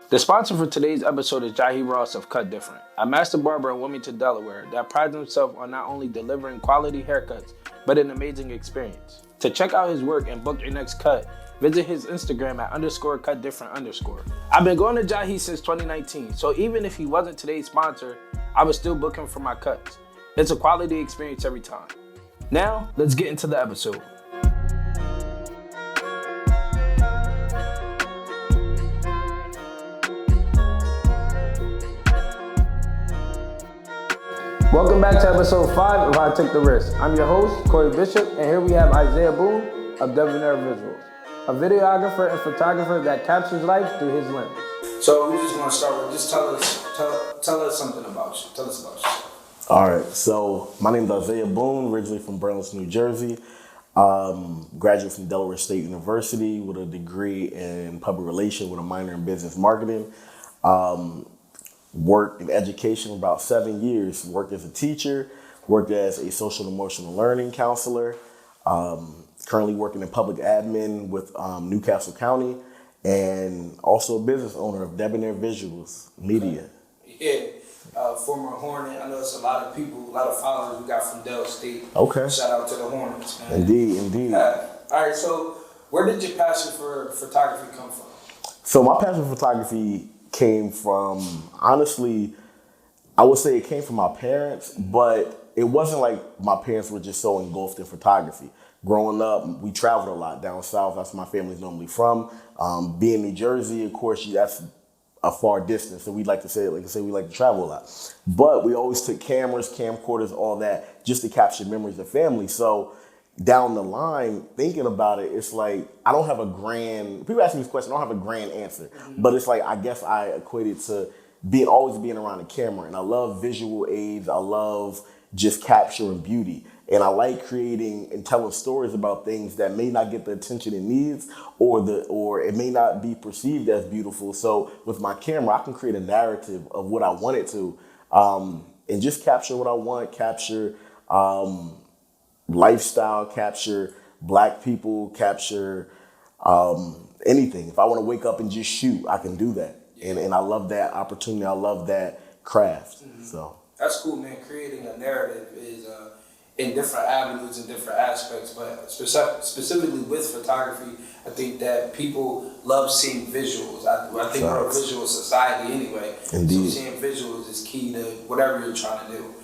The sponsor for today's episode is Jahi Ross of Cut Different, a master barber in Wilmington, Delaware that prides himself on not only delivering quality haircuts, but an amazing experience. To check out his work and book your next cut, visit his Instagram at _cutdifferent_. I've been going to Jahi since 2019, so even if he wasn't today's sponsor, I would still book him for my cuts. It's a quality experience every time. Now, let's get into the episode. Welcome back to episode 5 of I Take the Risk. I'm your host, Corey Bishop, and here we have Isaiah Boone of Debonair Visuals, a videographer and photographer that captures life through his lens. So we just want to start with, just tell us something about you. Tell us about yourself. All right, so my name is Isaiah Boone, originally from Burlington, New Jersey. Graduate from Delaware State University with a degree in public relations with a minor in business marketing. Worked in education for about 7 years. Worked as a teacher, worked as a social and emotional learning counselor. Currently working in public admin with Newcastle County, and also a business owner of Debonair Visuals Media. Yeah, former Hornet. I know it's a lot of people, a lot of followers we got from Del State. Okay. Shout out to the Hornets, man. Indeed. All right, so where did your passion for photography come from? So my passion for photography came from, honestly, I would say it came from my parents, but it wasn't like my parents were just so engulfed in photography. Growing up, we traveled a lot down south. That's where my family's normally from. Being New Jersey, of course, that's a far distance, so we like to say, we like to travel a lot. But we always took cameras, camcorders, all that, just to capture memories of family. So down the line, thinking about it, it's like, I don't have a grand, people ask me this question, I don't have a grand answer, but it's like, I guess I equate it to always being around a camera, and I love visual aids, I love just capturing beauty, and I like creating and telling stories about things that may not get the attention it needs, or it may not be perceived as beautiful. So with my camera, I can create a narrative of what I want it to, and just capture what I want, capture lifestyle, capture black people, capture anything. If I want to wake up and just shoot, I can do that. And I love that opportunity. I love that craft. Mm-hmm. So that's cool, man. Creating a narrative is in different avenues and different aspects, but specifically with photography, I think that people love seeing visuals. I think we're a visual society anyway. Indeed. So seeing visuals is key to whatever you're trying to do.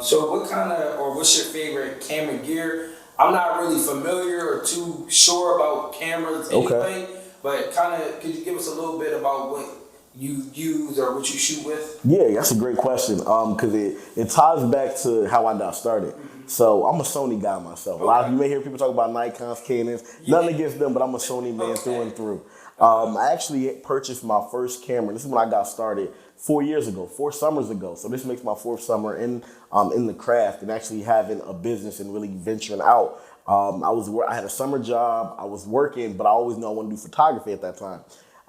So what's your favorite camera gear? I'm not really familiar or too sure about cameras anyway, but could you give us a little bit about what you use or what you shoot with? Yeah, that's a great question, because it ties back to how I got started. Mm-hmm. So I'm a Sony guy myself. A lot of you may hear people talk about Nikons, Canons, nothing against them, but I'm a Sony man through and through. I actually purchased my first camera. This is when I got started 4 summers ago. So this makes my 4th summer in the craft and actually having a business and really venturing out. I had a summer job. I was working, but I always knew I wanted to do photography at that time.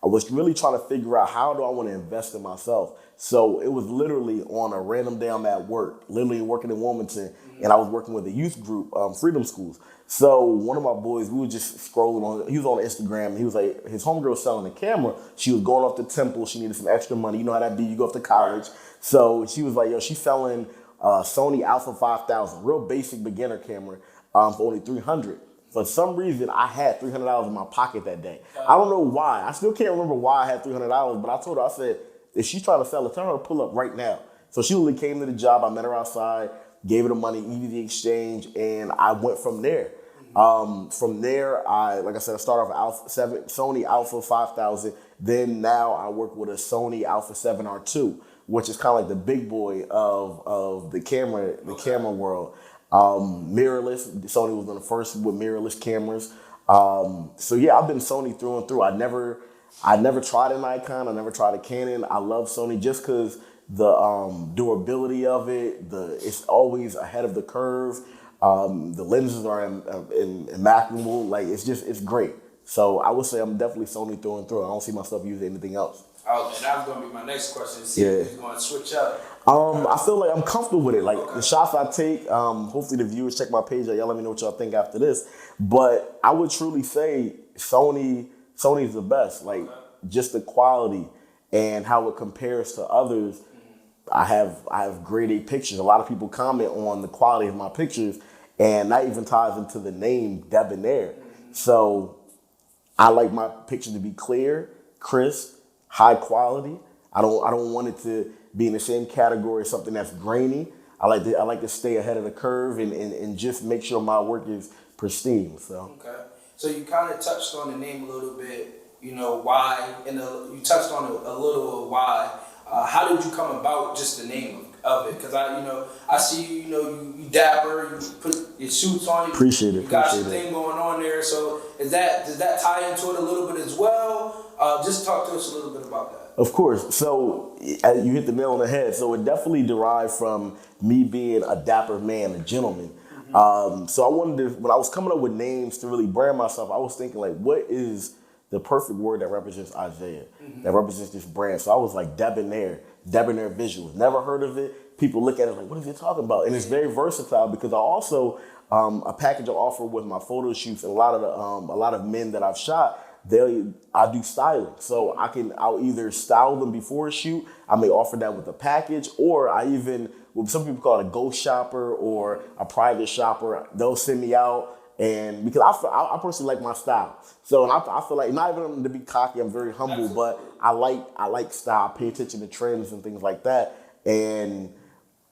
I was really trying to figure out, how do I want to invest in myself? So it was literally on a random day I'm at work, literally working in Wilmington, and I was working with a youth group, Freedom Schools. So one of my boys, we were just scrolling he was on Instagram, and he was like, his homegirl was selling a camera. She was going off to Temple. She needed some extra money. You know how that be, you go off to college. So she was like, yo, she's selling Sony Alpha 5000, real basic beginner camera, for only $300. For some reason, I had $300 in my pocket that day. I don't know why. I still can't remember why I had $300, but I told her, I said, if she's trying to sell it, tell her to pull up right now. So she literally came to the job. I met her outside, gave her the money, easy exchange, and I went from there. From there, I started off with Sony Alpha 5000. Then now I work with a Sony Alpha 7R2, which is kind of like the big boy of the camera world. Mirrorless. Sony was one of the first with mirrorless cameras. So yeah, I've been Sony through and through. I never tried a Nikon. I never tried a Canon. I love Sony just because the durability of it. It's always ahead of the curve. The lenses are immaculable. Like, it's great. So I would say I'm definitely Sony through and through. I don't see myself using anything else. Oh, and that was gonna be my next question. See if you're gonna switch up. I feel like I'm comfortable with it. Like the shots I take, hopefully the viewers check my page out. Y'all let me know what y'all think after this. But I would truly say Sony's the best. Like just the quality and how it compares to others, I have grade A pictures. A lot of people comment on the quality of my pictures, and that even ties into the name Debonair. So I like my picture to be clear, crisp, high quality. I don't want it to be in the same category as something that's grainy. I like to stay ahead of the curve and just make sure my work is pristine. So Okay. So you kind of touched on the name a little bit, you know, why, and you touched on a little of why. How did you come about just the name of it? Because I see you dapper, you put your suits on, appreciate it. You got your Appreciate it. thing going on there. So does that tie into it a little bit as well? Just talk to us a little bit about that. Of course. So you hit the nail on the head. So it definitely derived from me being a dapper man, a gentleman. So I wanted to, when I was coming up with names to really brand myself, I was thinking like, what is the perfect word that represents Isaiah, that represents this brand? So I was like Debonair Visuals. Never heard of it. People look at it like, what is he talking about? And it's very versatile because I also, a package I offer with my photo shoots, and a lot of men that I've shot, I do styling. So I'll either style them before a shoot. I may offer that with a package, or what some people call it a ghost shopper or a private shopper. They'll send me out, and because I personally like my style. So and I feel like, not even to be cocky, I'm very humble, but I like style, pay attention to trends and things like that. And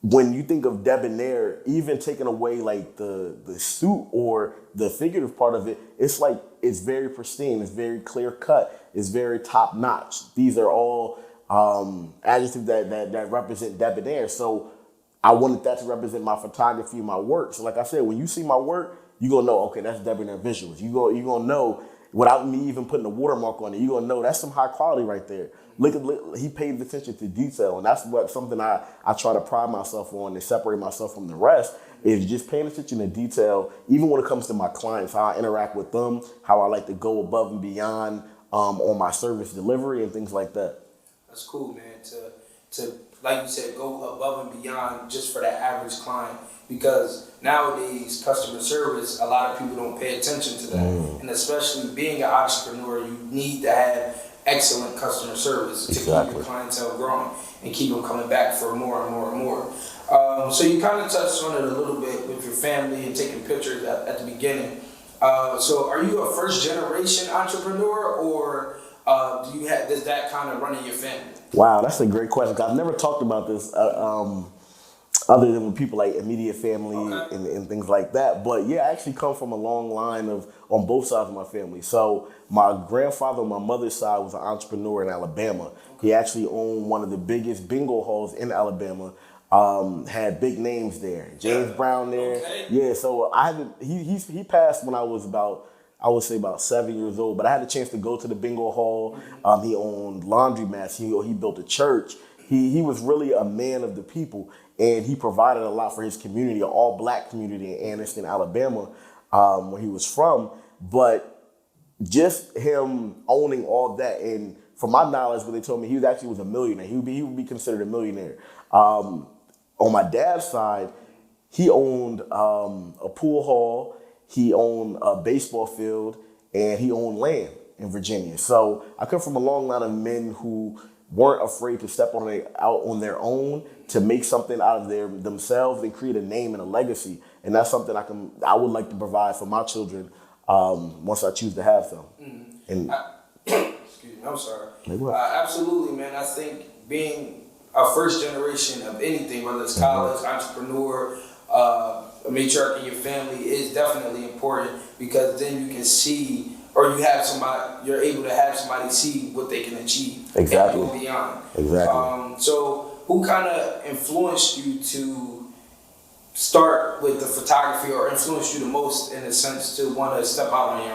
when you think of Debonair, even taking away like the suit or the figurative part of it, it's like it's very pristine, it's very clear cut, it's very top notch. These are all adjectives that represent Debonair. So I wanted that to represent my photography, my work. So like I said, when you see my work, you're gonna know, okay, that's Debonair Visuals. You gonna know without me even putting a watermark on it. You're gonna know that's some high quality right there. Look, he paid attention to detail, and that's something I try to pride myself on and separate myself from the rest, is just paying attention to detail, even when it comes to my clients, how I interact with them, how I like to go above and beyond on my service delivery and things like that. That's cool, man. To like you said, go above and beyond just for that average client, because nowadays customer service, a lot of people don't pay attention to that, and especially being an entrepreneur, you need to have excellent customer service to keep your clientele growing and keep them coming back for more and more and more. So you kind of touched on it a little bit with your family and taking pictures at the beginning. So are you a first generation entrepreneur, or does that kind of run in your family? Wow, that's a great question. 'Cause I've never talked about this other than with people like immediate family and things like that. But yeah, I actually come from a long line on both sides of my family. So my grandfather on my mother's side was an entrepreneur in Alabama. He actually owned one of the biggest bingo halls in Alabama. Had big names there, James Brown there. Yeah, so he passed when I was I would say about 7 years old, but I had the chance to go to the bingo hall. He owned laundromats. He built a church. He was really a man of the people, and he provided a lot for his community, an all-black community in Anniston, Alabama, where he was from. But just him owning all that, and from my knowledge, what they told me, he was a millionaire. He would be considered a millionaire. On my dad's side, he owned a pool hall, he owned a baseball field, and he owned land in Virginia. So I come from a long line of men who weren't afraid to step out on their own to make something out of themselves and create a name and a legacy. And that's something I would like to provide for my children once I choose to have some. And excuse me, I'm sorry. Absolutely, man. I think being a first generation of anything, whether it's college, entrepreneur, a matriarch in your family, is definitely important, because then you can see, or you're able to have somebody see what they can achieve and go beyond. Exactly. So who kind of influenced you to start with the photography, or influenced you the most in a sense to want to step out on your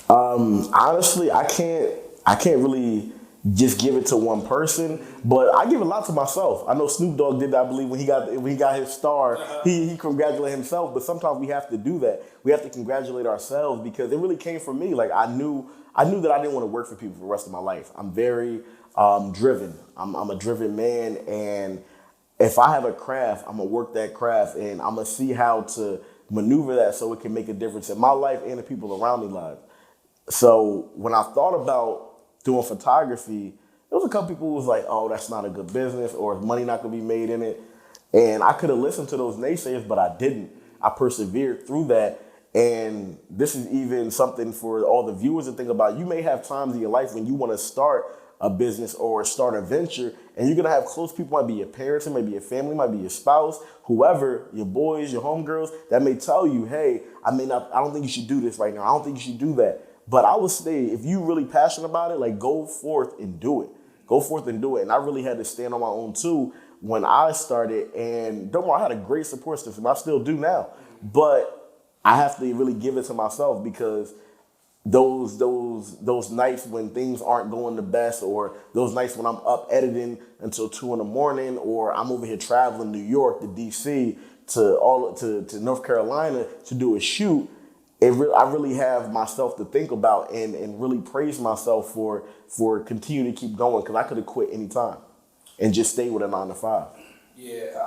own? Honestly, I can't really just give it to one person, but I give a lot to myself. I know Snoop Dogg did that, I believe, when he got his star, he congratulated himself, but sometimes we have to do that. We have to congratulate ourselves, because it really came from me. Like I knew that I didn't want to work for people for the rest of my life. I'm very driven. I'm a driven man, and if I have a craft, I'm gonna work that craft, and I'm gonna see how to maneuver that so it can make a difference in my life and the people around me lives. So when I thought about doing photography, there was a couple people who was like, oh, that's not a good business, or is money not gonna be made in it? And I could have listened to those naysayers, but I didn't. I persevered through that. And this is even something for all the viewers to think about. You may have times in your life when you want to start a business or start a venture, and you're gonna have close people, might be your parents, it might be your family, might be your spouse, whoever, your boys, your homegirls, that may tell you, hey, I don't think you should do this right now. I don't think you should do that. But I would say, if you're really passionate about it, like, go forth and do it. Go forth and do it. And I really had to stand on my own too when I started. And don't worry, I had a great support system. I still do now. But I have to really give it to myself, because those nights when things aren't going the best, or those nights when I'm up editing until 2 a.m, or I'm over here traveling New York to DC to North Carolina to do a shoot, I really have myself to think about and really praise myself for continuing to keep going, because I could have quit anytime and just stayed with a 9 to 5. Yeah,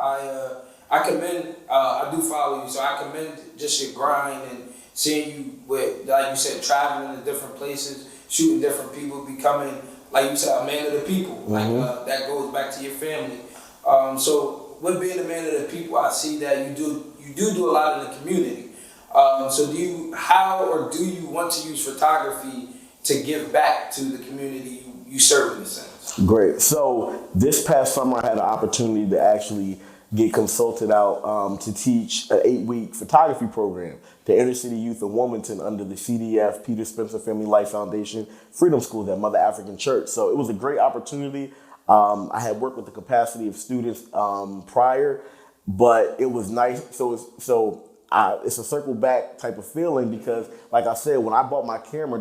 I commend. I do follow you, so I commend just your grind and seeing you with, like you said, traveling to different places, shooting different people, becoming, like you said, a man of the people. Like that goes back to your family. So with being a man of the people, I see that you do a lot in the community. So do you want to use photography to give back to the community you serve, in a sense? Great. So this past summer, I had an opportunity to actually get consulted out to teach an 8-week photography program to inner city youth in Wilmington under the CDF, Peter Spencer Family Life Foundation, Freedom Schools at Mother African Church. So it was a great opportunity. I had worked with the capacity of students prior, but it was nice. It's a circle back type of feeling, because, like I said, when I bought my camera,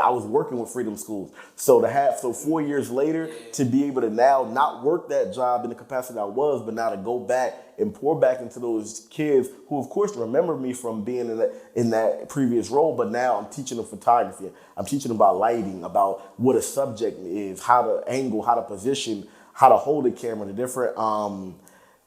I was working with Freedom Schools. So 4 years later, to be able to now not work that job in the capacity I was, but now to go back and pour back into those kids who, of course, remember me from being in that previous role, but now I'm teaching them photography. I'm teaching them about lighting, about what a subject is, how to angle, how to position, how to hold a camera, the different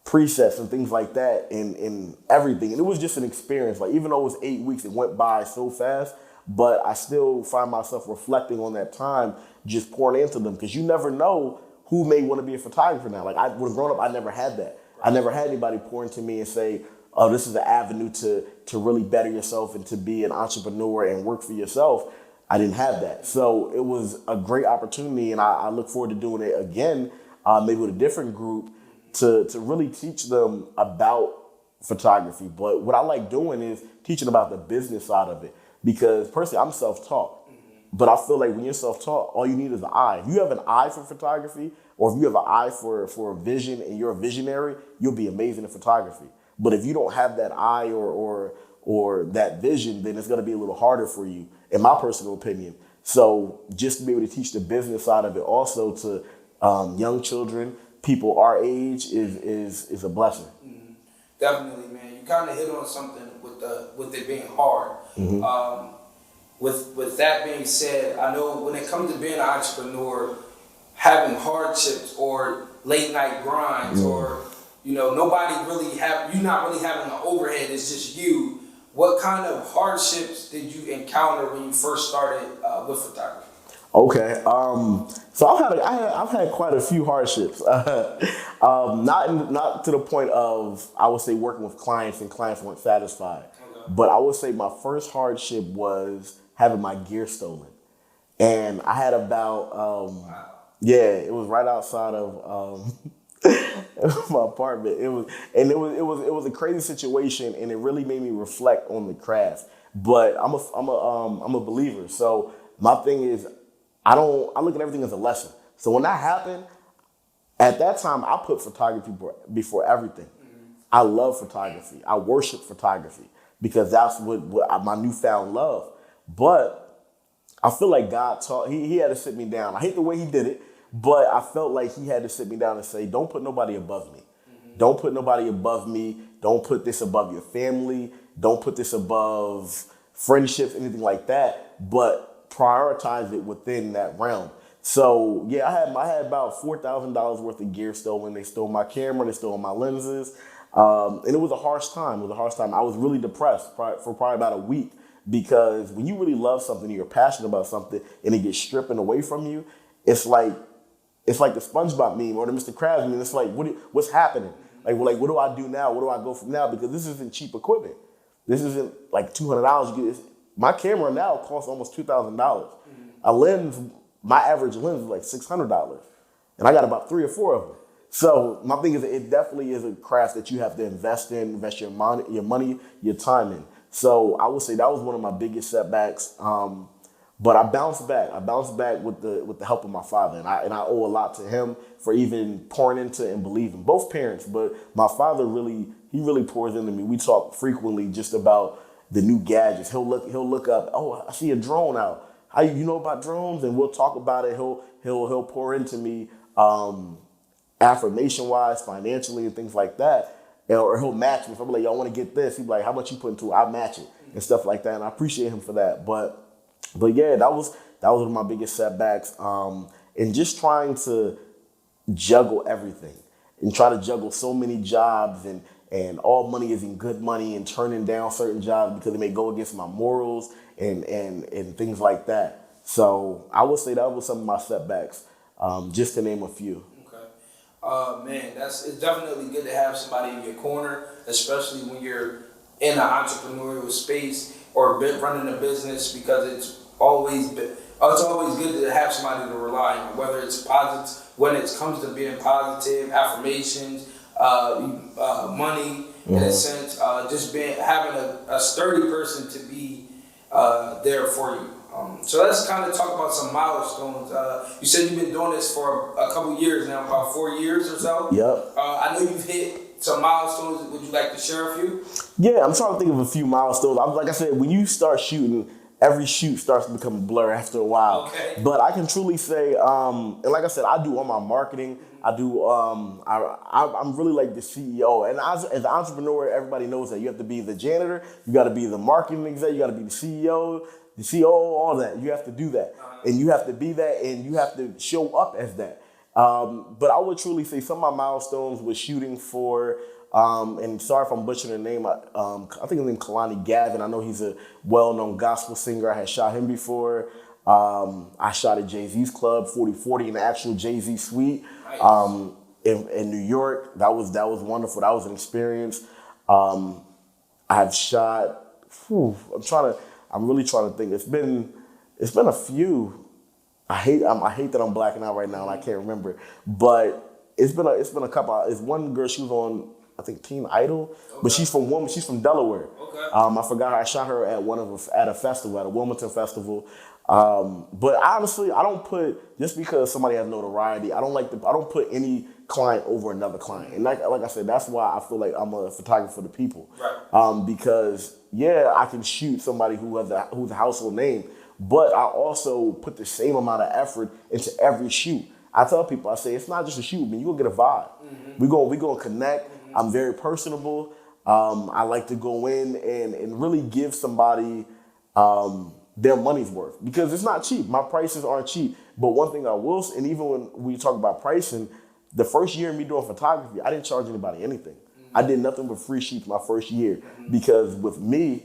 presets and things like that, and everything. And it was just an experience. Like, even though it was 8 weeks, it went by so fast, but I still find myself reflecting on that time, just pouring into them, because you never know who may want to be a photographer now. Like, when growing up, I never had that. I never had anybody pour into me and say, oh, this is an avenue to really better yourself and to be an entrepreneur and work for yourself. I didn't have that. So it was a great opportunity, and I look forward to doing it again, maybe with a different group, to really teach them about photography. But what I like doing is teaching about the business side of it, because personally, I'm self-taught. But I feel like when you're self-taught, all you need is an eye. If you have an eye for photography, or if you have an eye for a vision and you're a visionary, you'll be amazing in photography. But if you don't have that eye or that vision, then it's going to be a little harder for you, in my personal opinion. So just to be able to teach the business side of it also to young children, people our age, is a blessing. Mm-hmm. Definitely, man. You kind of hit on something with it being hard. Mm-hmm. With that being said, I know when it comes to being an entrepreneur, having hardships or late night grinds, or you're not really having an overhead. It's just you. What kind of hardships did you encounter when you first started with photography? Okay, so I've had quite a few hardships. Not to the point of, I would say, working with clients and clients weren't satisfied. Okay. But I would say my first hardship was having my gear stolen, and I had about it was right outside of my apartment. It was a crazy situation, and it really made me reflect on the craft. But I'm a believer, so my thing is, I look at everything as a lesson. So when that happened, at that time, I put photography before everything. Mm-hmm. I love photography. I worship photography, because that's what my newfound love. But I feel like God he had to sit me down. I hate the way he did it, but I felt like he had to sit me down and say, don't put nobody above me. Mm-hmm. Don't put nobody above me. Don't put this above your family. Don't put this above friendships, anything like that. But prioritize it within that realm. So yeah, I had about $4,000 worth of gear stolen. They stole my camera, they stole my lenses, and it was a harsh time. I was really depressed for probably about a week, because when you really love something, you're passionate about something, and it gets stripping away from you, it's like the SpongeBob meme or the Mr. Krabs meme. It's like, what's happening? Like, what do I do now? Where do I go from now? Because this isn't cheap equipment. This isn't like $200. My camera now costs almost $2,000. A lens, my average lens is like $600, and I got about 3 or 4 of them. So my thing is, it definitely is a craft that you have to invest your money, your time in. So I would say that was one of my biggest setbacks. But I bounced back. I bounced back with the help of my father, and I owe a lot to him for even pouring into and believing. Both parents, but my father really pours into me. We talk frequently just about the new gadgets. He'll look up. Oh, I see a drone out. How you know about drones? And we'll talk about it. He'll pour into me, affirmation wise, financially, and things like that. Or he'll match me. If I'm like, yo, I want to get this, he'll be like, how much you put into it? I'll match it and stuff like that. And I appreciate him for that. But yeah, that was one of my biggest setbacks. And just trying to juggle everything and try to juggle so many jobs and all money isn't good money, and turning down certain jobs because they may go against my morals and things like that. So I would say that was some of my setbacks, just to name a few. Man, it's definitely good to have somebody in your corner, especially when you're in an entrepreneurial space or running a business, because it's always good to have somebody to rely on, whether it's positive, when it comes to being positive, affirmations, money, in a sense, just having a sturdy person to be there for you. So let's kind of talk about some milestones. You said you've been doing this for a couple years now, about 4 years or so. Yep. I know you've hit some milestones. Would you like to share a few? Yeah, I'm trying to think of a few milestones. Like I said, when you start shooting, every shoot starts to become a blur after a while. Okay. But I can truly say, and like I said, I do all my marketing. I do. I'm really like the CEO, and as an entrepreneur, everybody knows that you have to be the janitor, you got to be the marketing exec, you got to be the CEO, the COO, all that. You have to do that, and you have to be that, and you have to show up as that. But I would truly say some of my milestones was shooting for. And sorry if I'm butchering the name. I think his name is Kalani Gavin. I know he's a well-known gospel singer. I had shot him before. I shot at Jay-Z's club, 4040, in the actual Jay-Z suite. Nice. In New York. That was wonderful. That was an experience. I've shot. I'm really trying to think. It's been a few. I hate that I'm blacking out right now and I can't remember. But it's been a couple. It's one girl. She was on, I think, Teen Idol, okay. But she's from Delaware. Okay. I forgot her. I shot her at a festival, at a Wilmington festival. But honestly, I don't put, just because somebody has notoriety, I don't put any client over another client. And like I said, that's why I feel like I'm a photographer for the people. Right. Because yeah, I can shoot somebody who's a household name, but I also put the same amount of effort into every shoot. I tell people, I say, it's not just a shoot, man. You're going to get a vibe. Mm-hmm. We're going to connect. Mm-hmm. I'm very personable. I like to go in and really give somebody their money's worth, because it's not cheap. My prices aren't cheap. But one thing I will say, and even when we talk about pricing, the first year of me doing photography, I didn't charge anybody anything. Mm-hmm. I did nothing but free shoots my first year, because with me,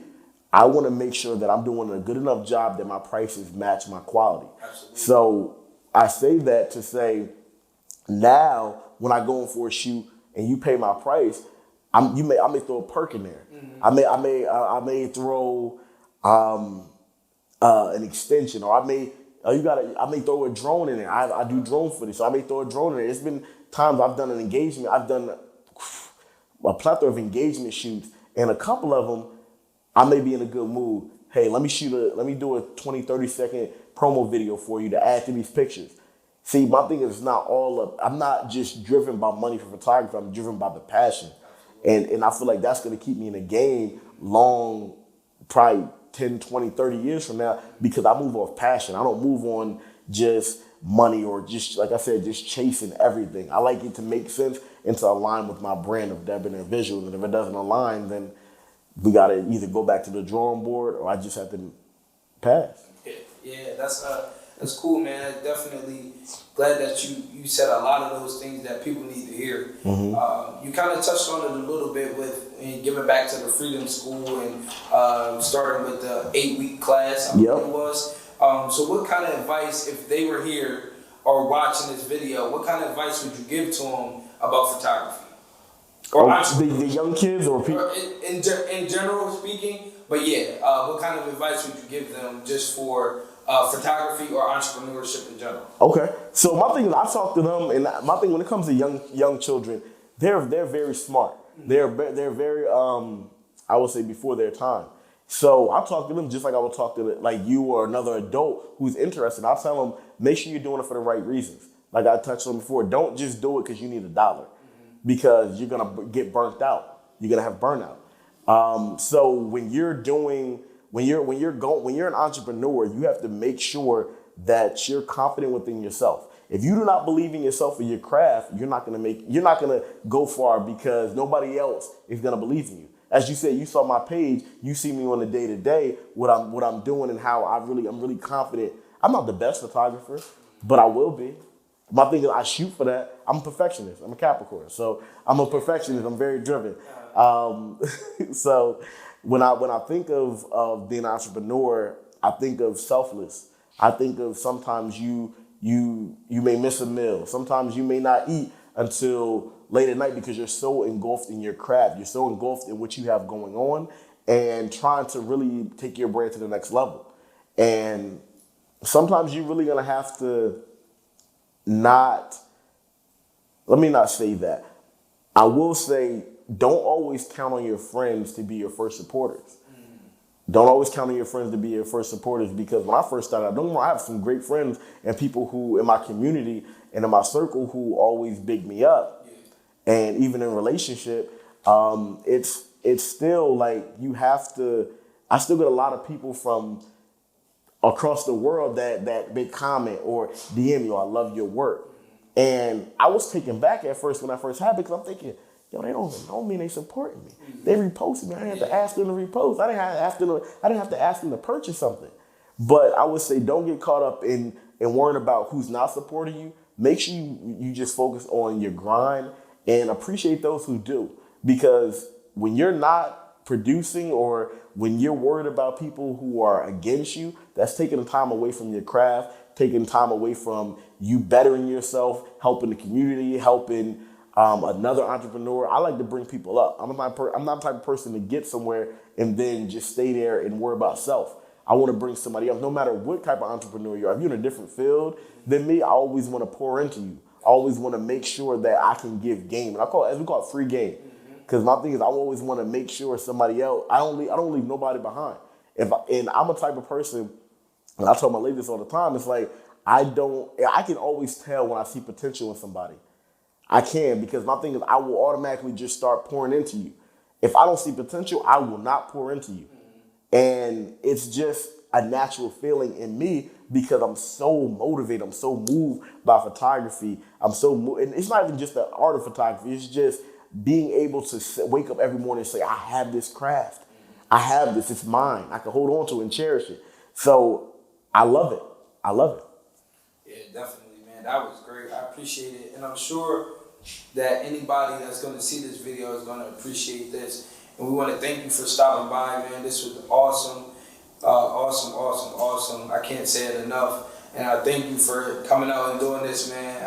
I want to make sure that I'm doing a good enough job that my prices match my quality. Absolutely. So I say that to say, now when I go in for a shoot and you pay my price, I may throw a perk in there. Mm-hmm. I may throw an extension, or I may throw a drone in there. I do drone footage, so I may throw a drone in there. It's been times I've done an engagement. I've done a plethora of engagement shoots, and a couple of them, I may be in a good mood. Hey, let me do a 20, 30 second promo video for you to add to these pictures. See, my thing is I'm not just driven by money for photography, I'm driven by the passion. And I feel like that's going to keep me in the game long, probably 10, 20, 30 years from now, because I move off passion. I don't move on just money or just, like I said, just chasing everything. I like it to make sense and to align with my brand of Debonair Visuals. And if it doesn't align, then we got to either go back to the drawing board, or I just have to pass. Yeah, that's That's cool, man. Definitely glad that you said a lot of those things that people need to hear. You kind of touched on it a little bit with giving back to the Freedom School and starting with the 8-week class, I believe it was. So what kind of advice, if they were here or watching this video, what kind of advice would you give to them about photography? Or the young kids or people? In general speaking, but yeah, what kind of advice would you give them just for photography or entrepreneurship in general? Okay, so my thing is, I talk to them, and my thing when it comes to young children, they're very smart. They're very I would say before their time. So I talk to them just like I would talk to like you or another adult who's interested. I tell them, make sure you're doing it for the right reasons. Like I touched on before, don't just do it because you need $1, because you're gonna get burnt out. You're gonna have burnout. So when you're an entrepreneur, you have to make sure that you're confident within yourself. If you do not believe in yourself or your craft, you're not gonna go far because nobody else is gonna believe in you. As you said, you saw my page, you see me on a day-to-day, what I'm doing and how I'm really confident. I'm not the best photographer, but I will be. My thing is I shoot for that. I'm a perfectionist. I'm a Capricorn. So I'm a perfectionist. I'm very driven. So when I think of being an entrepreneur, I think of selfless. I think of sometimes you may miss a meal. Sometimes you may not eat until late at night because you're so engulfed in your craft. You're so engulfed in what you have going on and trying to really take your brand to the next level. And sometimes you're really gonna have to let me not say that. I will say, don't always count on your friends to be your first supporters. Don't always count on your friends to be your first supporters, because when I first started, I have some great friends and people who in my community and in my circle who always big me up. And even in relationship, it's still like I still get a lot of people from across the world that big comment or DM you, I love your work. And I was taken back at first when I first had it, because I'm thinking, yo, they don't even know me and they supporting me. They reposted me. I didn't have to ask them to repost. I didn't have to ask them to purchase something. But I would say don't get caught up in worrying about who's not supporting you. Make sure you just focus on your grind and appreciate those who do. Because when you're not producing or when you're worried about people who are against you, that's taking time away from your craft, taking time away from you bettering yourself, helping the community, helping another entrepreneur. I like to bring people up. I'm not the type of person to get somewhere and then just stay there and worry about self. I want to bring somebody up, no matter what type of entrepreneur you are. If you're in a different field than me, I always want to pour into you. I always want to make sure that I can give game. And we call it free game. Because my thing is, I always want to make sure somebody else, I don't leave nobody behind. And I'm a type of person, and I tell my ladies all the time, it's like, I can always tell when I see potential in somebody. I can, because my thing is I will automatically just start pouring into you. If I don't see potential, I will not pour into you. And it's just a natural feeling in me because I'm so motivated. I'm so moved by photography. And it's not even just the art of photography. It's just being able to wake up every morning and say, I have this craft. I have this. It's mine. I can hold on to it and cherish it. So I love it. I love it. Yeah, definitely, man. That was great. I appreciate it. And I'm sure that anybody that's going to see this video is going to appreciate this. And we want to thank you for stopping by, man. This was awesome. Awesome. I can't say it enough. And I thank you for coming out and doing this, man.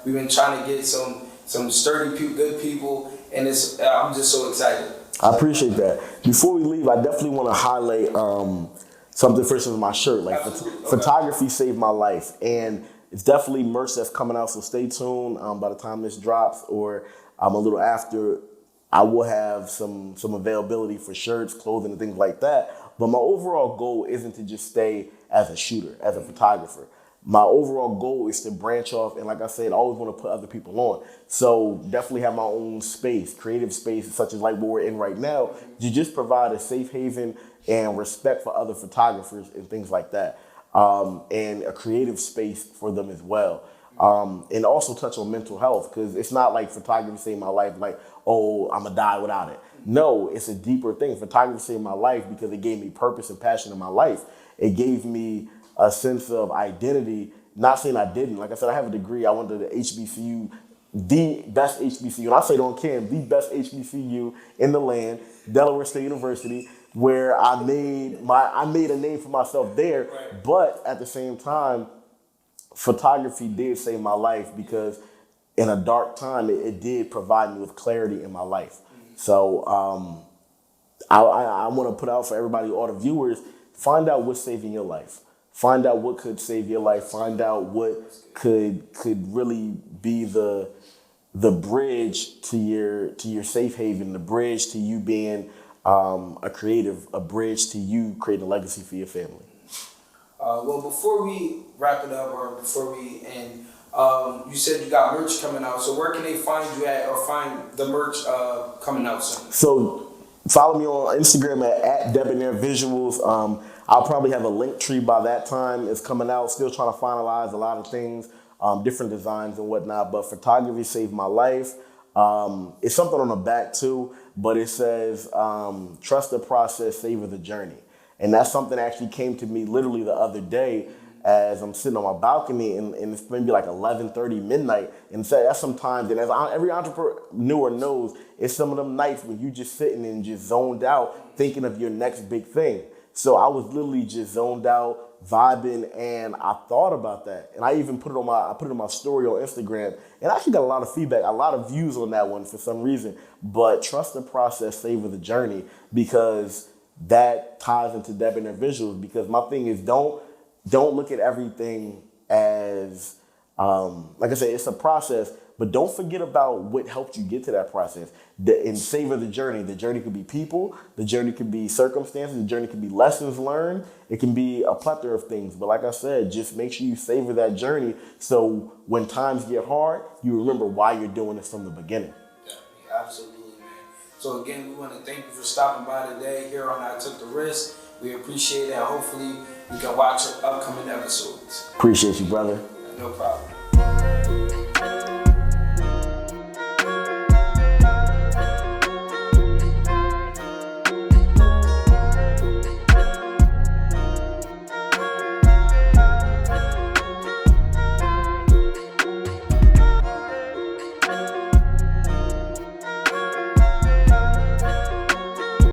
We've been trying to get some sturdy, good people, and I'm just so excited. I appreciate that. Before we leave, I definitely want to highlight something for instance with my shirt. Like photography saved my life, and it's definitely merch that's coming out. So stay tuned. By the time this drops, or a little after, I will have some availability for shirts, clothing, and things like that. But my overall goal isn't to just stay as a shooter, as a photographer. My overall goal is to branch off, and like I said, I always want to put other people on. So definitely have my own space, creative space, such as like what we're in right now, to just provide a safe haven and respect for other photographers and things like that, and a creative space for them as well. And also touch on mental health, because it's not like photography saved my life, like, oh, I'm gonna die without it. No, it's a deeper thing. Photography saved my life because it gave me purpose and passion in my life. It gave me a sense of identity. Not saying I didn't. Like I said, I have a degree. I went to the HBCU, the best HBCU, and I say it on cam, the best HBCU in the land, Delaware State University, where I made a name for myself there. But at the same time, photography did save my life because in a dark time, it did provide me with clarity in my life. So I want to put out for everybody, all the viewers, find out what's saving your life. Find out what could save your life. Find out what could really be the bridge to your safe haven, the bridge to you being a creative, a bridge to you creating a legacy for your family. Well, before we wrap it up or before we end, you said you got merch coming out. So where can they find you at or find the merch coming out soon? So follow me on Instagram at Debonair Visuals. I'll probably have a link tree by that time. It's coming out. Still trying to finalize a lot of things, different designs and whatnot. But photography saved my life. It's something on the back too, but it says, trust the process, savor the journey. And that's something that actually came to me literally the other day as I'm sitting on my balcony and it's maybe like 11:30 midnight. And so that's sometimes, and as every entrepreneur knows, it's some of them nights when you just sitting and just zoned out thinking of your next big thing. So I was literally just zoned out, vibing, and I thought about that. And I even put it on my story on Instagram. And I actually got a lot of feedback, a lot of views on that one for some reason. But trust the process, savor the journey, because that ties into Debonair Visuals. Because my thing is, don't look at everything as, like I said, it's a process, but don't forget about what helped you get to that process. And savor the journey. The journey could be people, the journey could be circumstances, the journey could be lessons learned, it can be a plethora of things. But like I said, just make sure you savor that journey so when times get hard, you remember why you're doing this from the beginning. Yeah, absolutely. So again, we want to thank you for stopping by today here on I Took the Risk. We appreciate it. Hopefully, you can watch upcoming episodes. Appreciate you, brother. No problem.